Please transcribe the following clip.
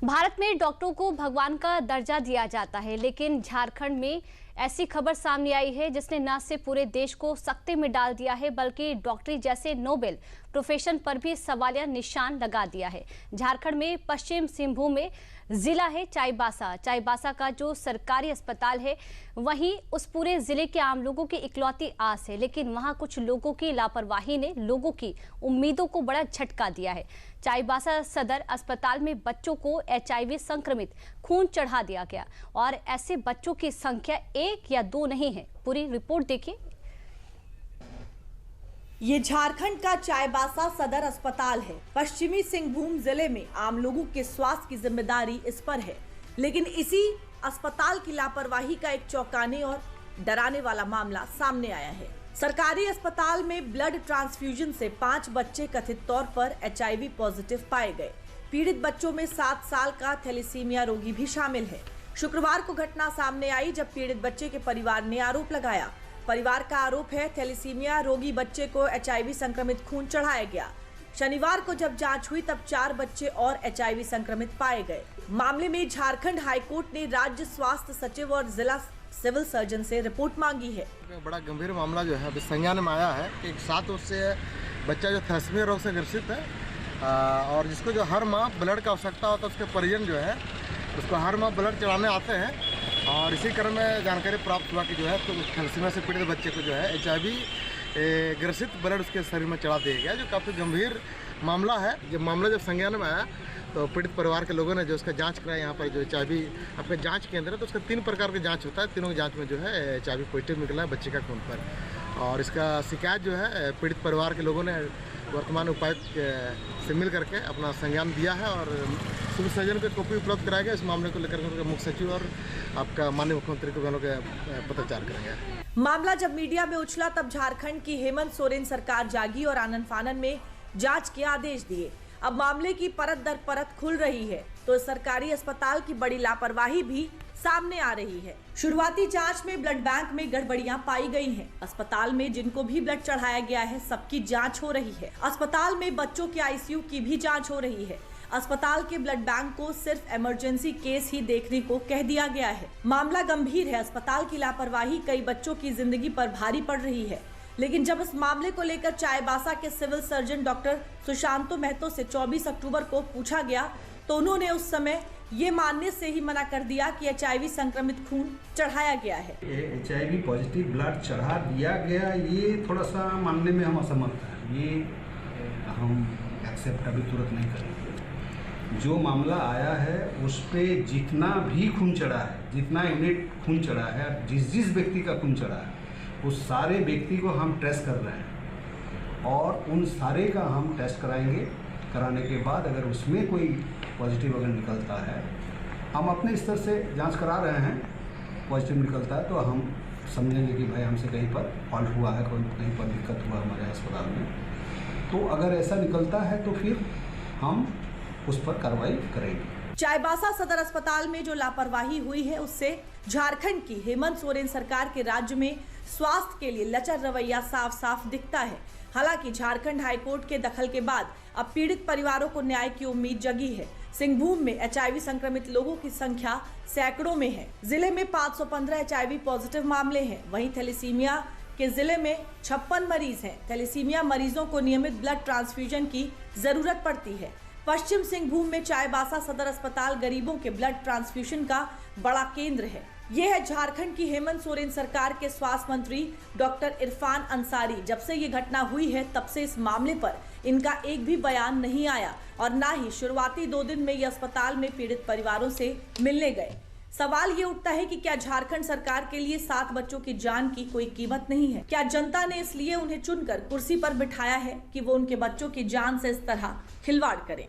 भारत में डॉक्टरों को भगवान का दर्जा दिया जाता है, लेकिन झारखंड में ऐसी खबर सामने आई है जिसने न सिर्फ पूरे देश को सकते में डाल दिया है बल्कि डॉक्टरी जैसे नोबेल प्रोफेशन पर भी सवालिया निशान लगा दिया है। झारखंड में पश्चिम सिंहभूम में जिला है चाईबासा का जो सरकारी अस्पताल है वहीं उस पूरे जिले के आम लोगों की इकलौती आस है, लेकिन वहां कुछ लोगों की लापरवाही ने लोगों की उम्मीदों को बड़ा झटका दिया है। चाईबासा सदर अस्पताल में बच्चों को HIV संक्रमित खून चढ़ा दिया गया और ऐसे बच्चों की संख्या 1 या 2 नहीं है। पूरी रिपोर्ट देखिए। ये झारखंड का चाईबासा सदर अस्पताल है। पश्चिमी सिंहभूम जिले में आम लोगों के स्वास्थ्य की जिम्मेदारी इस पर है, लेकिन इसी अस्पताल की लापरवाही का एक चौंकाने और डराने वाला मामला सामने आया है। सरकारी अस्पताल में ब्लड ट्रांसफ्यूजन से 5 बच्चे कथित तौर पर HIV पॉजिटिव पाए गए। पीड़ित बच्चों में 7 साल का थैलेसीमिया रोगी भी शामिल है। शुक्रवार को घटना सामने आई जब पीड़ित बच्चे के परिवार ने आरोप लगाया। परिवार का आरोप है थैलेसीमिया रोगी बच्चे को HIV संक्रमित खून चढ़ाया गया। शनिवार को जब जांच हुई तब 4 बच्चे और HIV संक्रमित पाए गए। मामले में झारखंड हाईकोर्ट ने राज्य स्वास्थ्य सचिव और जिला सिविल सर्जन से रिपोर्ट मांगी है। बड़ा गंभीर मामला जो है अभी संज्ञान में आया है कि 7 वर्ष से बच्चा जो थैलेसीमिया रोग से ग्रसित है और जिसको जो हर माह ब्लड का आवश्यकता होता है, उसके परिजन जो है उसको हर माह ब्लड चढ़ाने आते हैं और इसी क्रम में जानकारी प्राप्त हुआ कि जो है तो थैलेसीमिया से पीड़ित बच्चे को जो है HIV ग्रसित ब्लड उसके शरीर में चढ़ा दिया गया, जो काफ़ी गंभीर मामला है। जब मामला जब संज्ञान में आया तो पीड़ित परिवार के लोगों ने जो उसका जांच कराया, यहाँ पर जो HIV आपका जांच केंद्र है तो उसका 3 प्रकार की जांच होता है। तीनों जांच में जो है HIV पॉजिटिव निकला है बच्चे का खून पर, और इसका शिकायत जो है पीड़ित परिवार के लोगों ने वर्तमान उपायुक्त से मिल करके अपना संज्ञान दिया है और सिविल सर्जन को कॉपी उपलब्ध कराया गया। इस मामले को लेकर उनके मुख्य सचिव और आपका माननीय मुख्यमंत्री को पत्राचार करेंगे। मामला जब मीडिया में उछला तब झारखंड की हेमंत सोरेन सरकार जागी और आनन फानन में जांच के आदेश दिए। अब मामले की परत दर परत खुल रही है तो सरकारी अस्पताल की बड़ी लापरवाही भी सामने आ रही है। शुरुआती जांच में ब्लड बैंक में गड़बड़ियां पाई गई हैं। अस्पताल में जिनको भी ब्लड चढ़ाया गया है सबकी जांच हो रही है। अस्पताल में बच्चों के ICU की भी जांच हो रही है। अस्पताल के ब्लड बैंक को सिर्फ इमरजेंसी केस ही देखने को कह दिया गया है। मामला गंभीर है। अस्पताल की लापरवाही कई बच्चों की जिंदगी पर भारी पड़ रही है, लेकिन जब इस मामले को लेकर चाईबासा के civil surgeon doctor Sushanto Mahato से 24 अक्टूबर को पूछा गया तो उन्होंने उस समय ये मानने से ही मना कर दिया कि HIV संक्रमित खून चढ़ाया गया है। HIV पॉजिटिव ब्लड चढ़ा दिया गया, ये थोड़ा सा मानने में हम असमर्थ हैं। ये हम एक्सेप्ट अभी तुरंत नहीं करेंगे। जो मामला आया है उस पर जितना भी खून चढ़ा है, जितना यूनिट खून चढ़ा है, जिस व्यक्ति का खून चढ़ा है उस सारे व्यक्ति को हम टेस्ट कर रहे हैं और उन सारे का हम टेस्ट कराएंगे। कराने के बाद अगर उसमें कोई पॉजिटिव अगर निकलता है, हम अपने स्तर से जांच करा रहे हैं, पॉजिटिव निकलता है तो हम समझेंगे कि भाई हमसे कहीं पर फॉल्ट हुआ है, कहीं पर दिक्कत हुआ हमारे अस्पताल में। तो अगर ऐसा निकलता है तो फिर हम उस पर कार्रवाई करेंगे। चाईबासा सदर अस्पताल में जो लापरवाही हुई है उससे झारखंड की हेमंत सोरेन सरकार के राज्य में स्वास्थ्य के लिए लचर रवैया साफ साफ दिखता है। हालांकि झारखंड हाईकोर्ट के दखल के बाद अब पीड़ित परिवारों को न्याय की उम्मीद जगी है। सिंहभूम में HIV संक्रमित लोगों की संख्या सैकड़ों में है। जिले में 515 HIV पॉजिटिव मामले हैं। वहीं थैलेसीमिया के जिले में 56 मरीज हैं। थैलेसीमिया मरीजों को नियमित ब्लड ट्रांसफ्यूजन की जरूरत पड़ती है। पश्चिम सिंहभूम में चाईबासा सदर अस्पताल गरीबों के ब्लड ट्रांसफ्यूजन का बड़ा केंद्र है। ये है झारखंड की हेमंत सोरेन सरकार के स्वास्थ्य मंत्री डॉक्टर इरफान अंसारी। जब से ये घटना हुई है तब से इस मामले पर इनका एक भी बयान नहीं आया और ना ही शुरुआती 2 दिन में ये अस्पताल में पीड़ित परिवारों से मिलने गए। सवाल ये उठता है कि क्या झारखंड सरकार के लिए 7 बच्चों की जान की कोई कीमत नहीं है? क्या जनता ने इसलिए उन्हें चुनकर कुर्सी पर बिठाया है कि वो उनके बच्चों की जान से इस तरह खिलवाड़ करें?